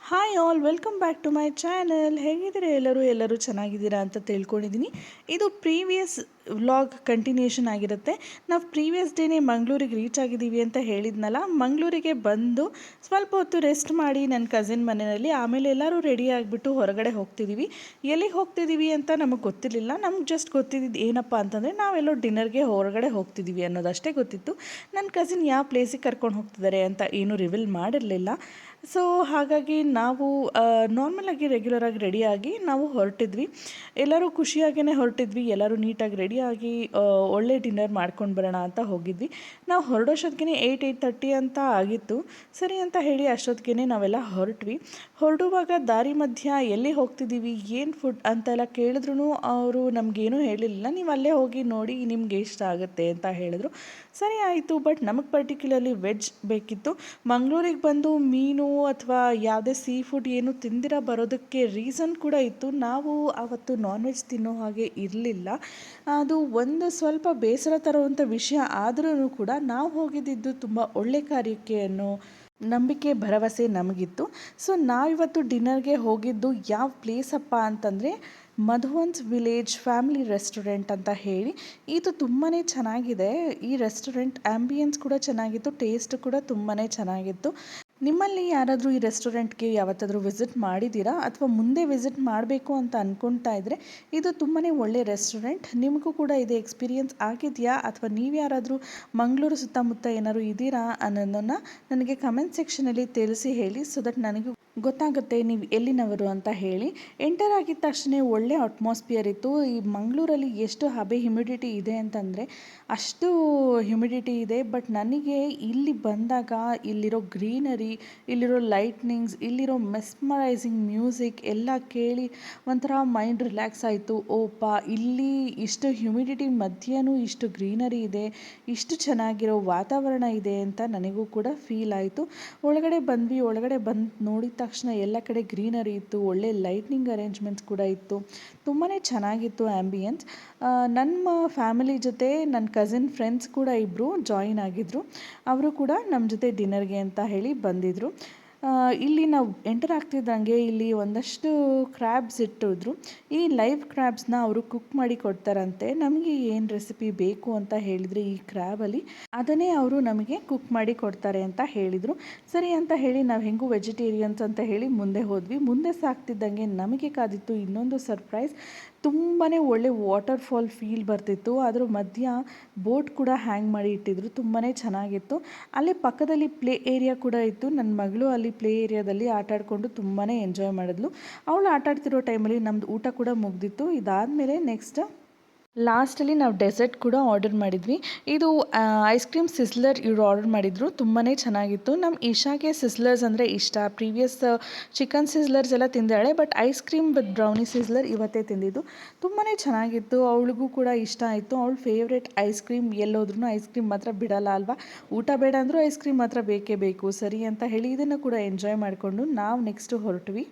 Hi all welcome back to my channel. ಹೇಗಿದ್ದೀರಾ ಎಲ್ಲರೂ ಚೆನ್ನಾಗಿದ್ದೀರಾ ಅಂತ ತಿಳ್ಕೊಂಡಿದ್ದೀನಿ. ಇದು ಪ್ರೀವಿಯಸ್ ವ್ಲಾಗ್ ಕಂಟಿನ್ಯೂಷನ್ ಆಗಿರುತ್ತೆ. ನಾವು ಪ್ರೀವಿಯಸ್ ಡೇನೇ ಮಂಗಳೂರಿಗೆ ರೀಚ್ ಆಗಿದ್ದೀವಿ ಅಂತ ಹೇಳಿದ್ನಲ್ಲ. ಮಂಗಳೂರಿಗೆ ಬಂದು ಸ್ವಲ್ಪ ಹೊತ್ತು ರೆಸ್ಟ್ ಮಾಡಿ ನನ್ನ ಕಸಿನ್ ಮನೆಯಲ್ಲಿ ಆಮೇಲೆ ಎಲ್ಲರೂ ರೆಡಿ ಆಗಿಬಿಟ್ಟು ಹೊರಗಡೆ ಹೋಗ್ತಿದ್ದೀವಿ. ಎಲ್ಲಿಗೆ ಹೋಗ್ತಿದ್ದೀವಿ ಅಂತ ನಮಗೆ ಗೊತ್ತಿರಲಿಲ್ಲ. ನಮ್ಗೆ ಜಸ್ಟ್ ಗೊತ್ತಿದ್ದು ಏನಪ್ಪ ಅಂತಂದರೆ ನಾವೆಲ್ಲೋ ಡಿನ್ನರ್ಗೆ ಹೊರಗಡೆ ಹೋಗ್ತಿದ್ದೀವಿ ಅನ್ನೋದಷ್ಟೇ ಗೊತ್ತಿತ್ತು. ನನ್ನ ಕಸಿನ್ ಯಾವ ಪ್ಲೇಸಿಗೆ ಕರ್ಕೊಂಡು ಹೋಗ್ತಿದ್ದಾರೆ ಅಂತ ಏನೂ ರಿವೀಲ್ ಮಾಡಿರಲಿಲ್ಲ. ಸೊ ಹಾಗಾಗಿ ನಾವು ನಾರ್ಮಲಾಗಿ ರೆಗ್ಯುಲರಾಗಿ ರೆಡಿಯಾಗಿ ನಾವು ಹೊರಟಿದ್ವಿ. ಎಲ್ಲರೂ ಖುಷಿಯಾಗೇ ಹೊರಟಿದ್ವಿ. ಎಲ್ಲರೂ ನೀಟಾಗಿ ರೆಡಿಯಾಗಿ ಒಳ್ಳೆ ಡಿನ್ನರ್ ಮಾಡ್ಕೊಂಡು ಬರೋಣ ಅಂತ ಹೋಗಿದ್ವಿ. ನಾವು ಹೊರಡೋಷ್ಟೊತ್ತಿಗೆ 8:30 ಅಂತ ಆಗಿತ್ತು. ಸರಿ ಅಂತ ಹೇಳಿ ಅಷ್ಟೊತ್ತಿಗೆ ನಾವೆಲ್ಲ ಹೊರಡುವಾಗ ದಾರಿ ಮಧ್ಯ ಎಲ್ಲಿ ಹೋಗ್ತಿದ್ದೀವಿ, ಏನು ಫುಡ್ ಅಂತೆಲ್ಲ ಕೇಳಿದ್ರು ಅವರು ನಮಗೇನೂ ಹೇಳಿರಲಿಲ್ಲ. ನೀವು ಅಲ್ಲೇ ಹೋಗಿ ನೋಡಿ ನಿಮಗೆ ಇಷ್ಟ ಆಗುತ್ತೆ ಅಂತ ಹೇಳಿದ್ರು. ಸರಿ ಆಯಿತು. ಬಟ್ ನಮಗೆ ಪರ್ಟಿಕ್ಯುಲರ್ಲಿ ವೆಜ್ ಬೇಕಿತ್ತು. ಮಂಗಳೂರಿಗೆ ಬಂದು ಮೀನು ಅಥವಾ ಯಾವುದೇ ಸೀ ಫುಡ್ ಏನು ತಿಂದಿರ ಬರೋದಕ್ಕೆ ರೀಸನ್ ಕೂಡ ಇತ್ತು. ನಾವು ಆವತ್ತು ನಾನ್ ವೆಜ್ ತಿನ್ನೋ ಹಾಗೆ ಇರಲಿಲ್ಲ. ಅದು ಒಂದು ಸ್ವಲ್ಪ ಬೇಸರ ತರುವಂಥ ವಿಷಯ ಆದ್ರೂ ಕೂಡ ನಾವು ಹೋಗಿದ್ದಿದ್ದು ತುಂಬ ಒಳ್ಳೆ ಕಾರ್ಯಕ್ಕೆ ಅನ್ನೋ ನಂಬಿಕೆ ಭರವಸೆ ನಮಗಿತ್ತು. ಸೊ ನಾವಿವತ್ತು ಡಿನ್ನರ್ಗೆ ಹೋಗಿದ್ದು ಯಾವ ಪ್ಲೇಸಪ್ಪ ಅಂತಂದರೆ ಮಧುವನ್ಸ್ ವಿಲೇಜ್ ಫ್ಯಾಮಿಲಿ ರೆಸ್ಟೋರೆಂಟ್ ಅಂತ ಹೇಳಿ. ಇದು ತುಂಬಾ ಚೆನ್ನಾಗಿದೆ. ಈ ರೆಸ್ಟೋರೆಂಟ್ ಆ್ಯಂಬಿಯನ್ಸ್ ಕೂಡ ಚೆನ್ನಾಗಿತ್ತು, ಟೇಸ್ಟ್ ಕೂಡ ತುಂಬಾ ಚೆನ್ನಾಗಿತ್ತು. ನಿಮ್ಮಲ್ಲಿ ಯಾರಾದರೂ ಈ ರೆಸ್ಟೋರೆಂಟ್ಗೆ ಯಾವತ್ತಾದರೂ ವಿಸಿಟ್ ಮಾಡಿದ್ದೀರಾ ಅಥವಾ ಮುಂದೆ ವಿಸಿಟ್ ಮಾಡಬೇಕು ಅಂತ ಅಂದ್ಕೊಳ್ತಾ ಇದ್ದರೆ ಇದು ತುಂಬಾ ಒಳ್ಳೆ ರೆಸ್ಟೋರೆಂಟ್. ನಿಮಗೂ ಕೂಡ ಇದು ಎಕ್ಸ್ಪೀರಿಯನ್ಸ್ ಆಗಿದೆಯಾ ಅಥವಾ ನೀವು ಯಾರಾದರೂ ಮಂಗಳೂರು ಸುತ್ತಮುತ್ತ ಏನಾದರೂ ಇದ್ದೀರಾ ಅನ್ನೋದನ್ನು ನನಗೆ ಕಮೆಂಟ್ ಸೆಕ್ಷನಲ್ಲಿ ತಿಳಿಸಿ ಹೇಳಿ. ಸೊ ದಟ್ ನನಗೂ ಗೊತ್ತಾಗುತ್ತೆ ನೀವು ಎಲ್ಲಿನವರು ಅಂತ ಹೇಳಿ. ಎಂಟರ್ ಆಗಿದ ತಕ್ಷಣ ಒಳ್ಳೆ ಅಟ್ಮಾಸ್ಫಿಯರ್ ಇತ್ತು. ಈ ಮಂಗಳೂರಲ್ಲಿ ಎಷ್ಟು ಹ್ಯುಮಿಡಿಟಿ ಇದೆ ಅಂತಂದರೆ ಅಷ್ಟು ಹ್ಯುಮಿಡಿಟಿ ಇದೆ. ಬಟ್ ನನಗೆ ಇಲ್ಲಿ ಬಂದಾಗ ಇಲ್ಲಿರೋ ಗ್ರೀನರಿ, ಇಲ್ಲಿರೋ ಲೈಟ್ನಿಂಗ್ಸ್, ಇಲ್ಲಿರೋ ಮೆಸ್ಮರೈಸಿಂಗ್ ಮ್ಯೂಸಿಕ್ ಎಲ್ಲ ಕೇಳಿ ಒಂಥರ ಮೈಂಡ್ ರಿಲ್ಯಾಕ್ಸ್ ಆಯಿತು. ಓಪ, ಇಲ್ಲಿ ಇಷ್ಟು ಹ್ಯುಮಿಡಿಟಿ ಮಧ್ಯೆನೂ ಇಷ್ಟು ಗ್ರೀನರಿ ಇದೆ, ಇಷ್ಟು ಚೆನ್ನಾಗಿರೋ ವಾತಾವರಣ ಇದೆ ಅಂತ ನನಗೂ ಕೂಡ ಫೀಲ್ ಆಯಿತು. ಒಳಗಡೆ ಬಂದ್ವಿ. ಒಳಗಡೆ ಬಂದು ನೋಡಿದ ತಕ್ಷಣ ಎಲ್ಲ ಕಡೆ ಗ್ರೀನರಿ ಇತ್ತು, ಒಳ್ಳೆ ಲೈಟ್ನಿಂಗ್ ಅರೇಂಜ್ಮೆಂಟ್ಸ್ ಕೂಡ ಇತ್ತು, ತುಂಬಾ ಚೆನ್ನಾಗಿತ್ತು ಆ್ಯಂಬಿಯನ್ಸ್. ನಮ್ಮ ಫ್ಯಾಮಿಲಿ ಜೊತೆ ನನ್ನ ಕಸಿನ್ ಫ್ರೆಂಡ್ಸ್ ಕೂಡ ಇಬ್ಬರು ಜಾಯಿನ್ ಆಗಿದ್ದರು. ಅವರು ಕೂಡ ನಮ್ಮ ಜೊತೆ ಡಿನ್ನರ್ಗೆ ಅಂತ ಹೇಳಿ ಬಂದಿದ್ದರು. ಇಲ್ಲಿ ನಾವು ಎಂಟರ್ ಆಗ್ತಿದ್ದಂಗೆ ಇಲ್ಲಿ ಒಂದಷ್ಟು ಕ್ರ್ಯಾಬ್ಸ್ ಇಟ್ಟಿದ್ರು. ಈ ಲೈವ್ ಕ್ರ್ಯಾಬ್ಸ್ನ ಅವರು ಕುಕ್ ಮಾಡಿ ಕೊಡ್ತಾರಂತೆ. ನಮಗೆ ಏನು ರೆಸಿಪಿ ಬೇಕು ಅಂತ ಹೇಳಿದರೆ ಈ ಕ್ರ್ಯಾಬಲ್ಲಿ ಅದನ್ನೇ ಅವರು ನಮಗೆ ಕುಕ್ ಮಾಡಿ ಕೊಡ್ತಾರೆ ಅಂತ ಹೇಳಿದರು. ಸರಿ ಅಂತ ಹೇಳಿ ನಾವು ಹೆಂಗೂ ವೆಜಿಟೇರಿಯನ್ಸ್ ಅಂತ ಹೇಳಿ ಮುಂದೆ ಹೋದ್ವಿ. ಮುಂದೆ ಸಾಕ್ತಿದ್ದಂಗೆ ನಮಗೆ ಕಾದಿತ್ತು ಇನ್ನೊಂದು ಸರ್ಪ್ರೈಸ್. ತುಂಬಾ ಒಳ್ಳೆ ವಾಟರ್ ಫಾಲ್ ಫೀಲ್ ಬರ್ತಿತ್ತು. ಅದರ ಮಧ್ಯ ಬೋಟ್ ಕೂಡ ಹ್ಯಾಂಗ್ ಮಾಡಿ ಇಟ್ಟಿದ್ರು, ತುಂಬಾ ಚೆನ್ನಾಗಿತ್ತು. ಅಲ್ಲೇ ಪಕ್ಕದಲ್ಲಿ ಪ್ಲೇ ಏರಿಯಾ ಕೂಡ ಇತ್ತು. ನನ್ನ ಮಗಳು ಅಲ್ಲಿ ಪ್ಲೇ ಏರಿಯಾದಲ್ಲಿ ಆಟ ಆಡಿಕೊಂಡು ತುಂಬಾ ಎಂಜಾಯ್ ಮಾಡಿದ್ಲು. ಅವಳು ಆಟ ಆಡ್ತಿರೋ ಟೈಮಲ್ಲಿ ನಮ್ಮದು ಊಟ ಕೂಡ ಮುಗ್ದಿತ್ತು. ಇದಾದಮೇಲೆ ನೆಕ್ಸ್ಟ್ ಲಾಸ್ಟಲ್ಲಿ ನಾವು ಡೆಸರ್ಟ್ ಕೂಡ ಆರ್ಡರ್ ಮಾಡಿದ್ವಿ. ಇದು ಐಸ್ ಕ್ರೀಮ್ ಸಿಸ್ಲರ್ ಇವರು ಆರ್ಡರ್ ಮಾಡಿದರು, ತುಂಬಾ ಚೆನ್ನಾಗಿತ್ತು. ನಮ್ಮ ಇಶಾಗೆ ಸಿಸ್ಲರ್ಸ್ ಅಂದರೆ ಇಷ್ಟ. ಪ್ರೀವಿಯಸ್ ಚಿಕನ್ ಸಿಸ್ಲರ್ಸ್ ಎಲ್ಲ ತಿಂದಾಳೆ, but ice cream with brownie sizzler ಇವತ್ತೇ ತಿಂದಿದ್ದು. ತುಂಬಾ ಚೆನ್ನಾಗಿತ್ತು, ಅವಳಿಗೂ ಕೂಡ ಇಷ್ಟ ಆಯಿತು. ಅವಳು ಫೇವ್ರೆಟ್ ಐಸ್ ಕ್ರೀಮ್. ಎಲ್ಲೋದ್ರೂ ಐಸ್ ಕ್ರೀಮ್ ಮಾತ್ರ ಬಿಡಲ್ಲ ಅಲ್ವಾ. ಊಟ ಬೇಡ ಅಂದರೂ ಐಸ್ ಕ್ರೀಮ್ ಮಾತ್ರ ಬೇಕೇ ಬೇಕು. ಸರಿ ಅಂತ ಹೇಳಿ ಇದನ್ನು ಕೂಡ ಎಂಜಾಯ್ ಮಾಡಿಕೊಂಡು ನಾವು ನೆಕ್ಸ್ಟು ಹೊರಟ್ವಿ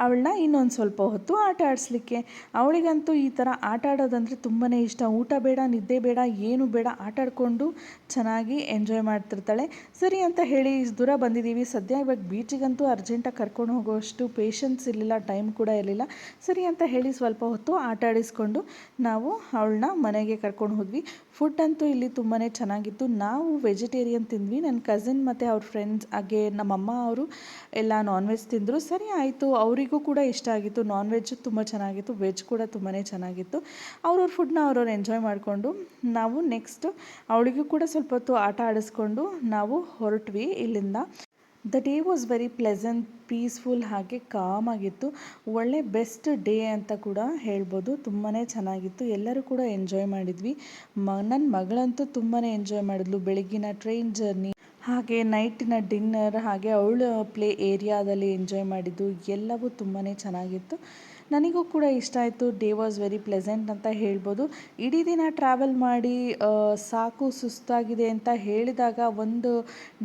ಅವಳನ್ನ ಇನ್ನೊಂದು ಸ್ವಲ್ಪ ಹೊತ್ತು ಆಟ ಆಡಿಸ್ಲಿಕ್ಕೆ. ಅವಳಿಗಂತೂ ಈ ಥರ ಆಟ ಆಡೋದಂದರೆ ತುಂಬಾ ಇಷ್ಟ. ಊಟ ಬೇಡ, ನಿದ್ದೆ ಬೇಡ, ಏನು ಬೇಡ, ಆಟ ಆಡಿಕೊಂಡು ಚೆನ್ನಾಗಿ ಎಂಜಾಯ್ ಮಾಡ್ತಿರ್ತಾಳೆ. ಸರಿ ಅಂತ ಹೇಳಿ ಇಷ್ಟು ದೂರ ಬಂದಿದ್ದೀವಿ. ಸದ್ಯ ಇವಾಗ ಬೀಚಿಗಂತೂ ಅರ್ಜೆಂಟಾಗಿ ಕರ್ಕೊಂಡು ಹೋಗೋಷ್ಟು ಪೇಷನ್ಸ್ ಇರಲಿಲ್ಲ, ಟೈಮ್ ಕೂಡ ಇರಲಿಲ್ಲ. ಸರಿ ಅಂತ ಹೇಳಿ ಸ್ವಲ್ಪ ಹೊತ್ತು ಆಟ ಆಡಿಸ್ಕೊಂಡು ನಾವು ಅವಳನ್ನ ಮನೆಗೆ ಕರ್ಕೊಂಡು ಹೋದ್ವಿ. ಫುಡ್ ಅಂತೂ ಇಲ್ಲಿ ತುಂಬಾ ಚೆನ್ನಾಗಿತ್ತು. ನಾವು ವೆಜಿಟೇರಿಯನ್ ತಿಂದ್ವಿ. ನನ್ನ ಕಸಿನ್ ಮತ್ತು ಅವ್ರ ಫ್ರೆಂಡ್ಸ್ ಹಾಗೆ ನಮ್ಮಮ್ಮ ಅವರು ಎಲ್ಲ ನಾನ್ ವೆಜ್ ತಿಂದರು. ಸರಿ ಆಯಿತು, ಅವರಿಗೂ ಕೂಡ ಇಷ್ಟ ಆಗಿತ್ತು. ನಾನ್ ವೆಜ್ ತುಂಬ ಚೆನ್ನಾಗಿತ್ತು, ವೆಜ್ ಕೂಡ ತುಂಬಾ ಚೆನ್ನಾಗಿತ್ತು. ಅವ್ರವ್ರ ಫುಡ್ನ ಅವ್ರವ್ರು ಎಂಜಾಯ್ ಮಾಡಿಕೊಂಡು ನಾವು ನೆಕ್ಸ್ಟ್ ಅವಳಿಗೂ ಕೂಡ ಸ್ವಲ್ಪ ಹೊತ್ತು ಆಟ ಆಡಿಸ್ಕೊಂಡು ನಾವು ಹೊರಟ್ವಿ ಇಲ್ಲಿಂದ. The day was very pleasant, peaceful, ಹಾಗೆ ಕಾಮ್ ಆಗಿತ್ತು. ಒಳ್ಳೆ ಬೆಸ್ಟ್ ಡೇ ಅಂತ ಕೂಡ ಹೇಳ್ಬೋದು. ತುಂಬಾ ಚೆನ್ನಾಗಿತ್ತು. ಎಲ್ಲರೂ ಕೂಡ ಎಂಜಾಯ್ ಮಾಡಿದ್ವಿ. ನನ್ನ ಮಗಳಂತೂ ತುಂಬಾ ಎಂಜಾಯ್ ಮಾಡಿದ್ಲು. ಬೆಳಗ್ಗಿನ ಟ್ರೈನ್ ಜರ್ನಿ, ಹಾಗೆ ನೈಟಿನ ಡಿನ್ನರ್, ಹಾಗೆ ಅವಳು ಪ್ಲೇ ಏರಿಯಾದಲ್ಲಿ ಎಂಜಾಯ್ ಮಾಡಿದ್ದು ಎಲ್ಲವೂ ತುಂಬಾ ಚೆನ್ನಾಗಿತ್ತು. ನನಗೂ ಕೂಡ ಇಷ್ಟ ಆಯಿತು. ಡೇ ವಾಸ್ ವೆರಿ ಪ್ಲೆಸೆಂಟ್ ಅಂತ ಹೇಳ್ಬೋದು. ಇಡೀ ದಿನ ಟ್ರಾವೆಲ್ ಮಾಡಿ ಸಾಕು ಸುಸ್ತಾಗಿದೆ ಅಂತ ಹೇಳಿದಾಗ ಒಂದು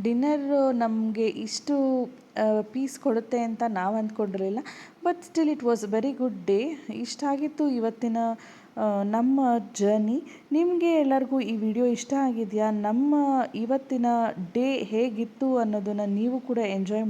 ಡಿನ್ನರ್ ನಮಗೆ ಇಷ್ಟು ಪೀಸ್ ಕೊಡುತ್ತೆ ಅಂತ ನಾವು ಅಂದ್ಕೊಂಡಿರಲಿಲ್ಲ. But still it was very good day. ಇಷ್ಟಾಗಿತ್ತು ಇವತ್ತಿನ ನಮ್ಮ ಜರ್ನಿ. ನಿಮಗೆ ಎಲ್ಲರಿಗೂ ಈ ವಿಡಿಯೋ ಇಷ್ಟ ಆಗಿದೆಯಾ? ನಮ್ಮ ಇವತ್ತಿನ ಡೇ ಹೇಗಿತ್ತು ಅನ್ನೋದನ್ನು ನೀವು ಕೂಡ ಎಂಜಾಯ್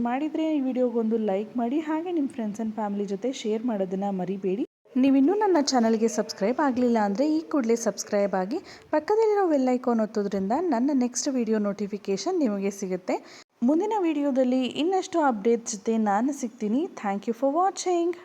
ಮಾಡಿದರೆ ಈ ವಿಡಿಯೋಗೊಂದು ಲೈಕ್ ಮಾಡಿ, ಹಾಗೆ ನಿಮ್ಮ ಫ್ರೆಂಡ್ಸ್ ಆ್ಯಂಡ್ ಫ್ಯಾಮಿಲಿ ಜೊತೆ ಶೇರ್ ಮಾಡೋದನ್ನು ಮರಿಬೇಡಿ. ನೀವಿನ್ನೂ ನನ್ನ ಚಾನಲ್ಗೆ ಸಬ್ಸ್ಕ್ರೈಬ್ ಆಗಲಿಲ್ಲ ಅಂದರೆ ಈ ಕೂಡಲೇ ಸಬ್ಸ್ಕ್ರೈಬ್ ಆಗಿ, ಪಕ್ಕದಲ್ಲಿರೋ ಬೆಲ್ ಐಕಾನ್ ಒತ್ತೋದ್ರಿಂದ ನನ್ನ ನೆಕ್ಸ್ಟ್ ವಿಡಿಯೋ ನೋಟಿಫಿಕೇಷನ್ ನಿಮಗೆ ಸಿಗುತ್ತೆ. ಮುಂದಿನ ವಿಡಿಯೋದಲ್ಲಿ ಇನ್ನಷ್ಟು ಅಪ್ಡೇಟ್ಸ್ ಜೊತೆ ನಾನು ಸಿಗ್ತೀನಿ. Thank you for watching.